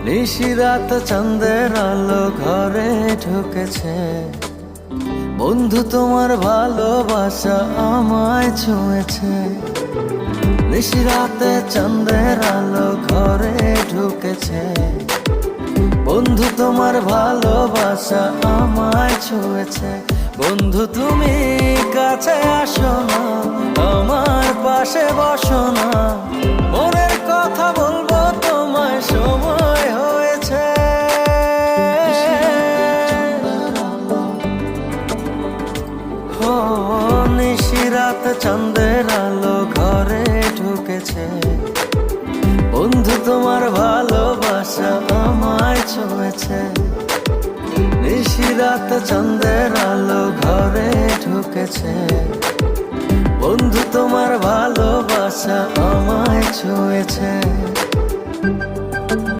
নিশিরাত চাঁদের আলো ঘরে ঢুকেছে, বন্ধু তোমার ভালোবাসা আমায় ছুঁয়েছে। নিশিরাতে চাঁদের আলো ঘরে ঢুকেছে, বন্ধু তোমার ভালোবাসা আমায় ছুঁয়েছে। বন্ধু তুমি কাছে আসো না, আমার পাশে বসো না, মনের কথা বলবো তোমায় সময় হয়েছে। ও নিশিরাত চাঁদের আলো ঘরে ঢুকেছে, বন্ধু তোমার ভালোবাসা আমায় ছুঁয়েছে। নিশিরাত চাঁদের আলো ঘরে ঢুকেছে, বন্ধু তোমার ভালোবাসা আমায় ছুঁয়েছে।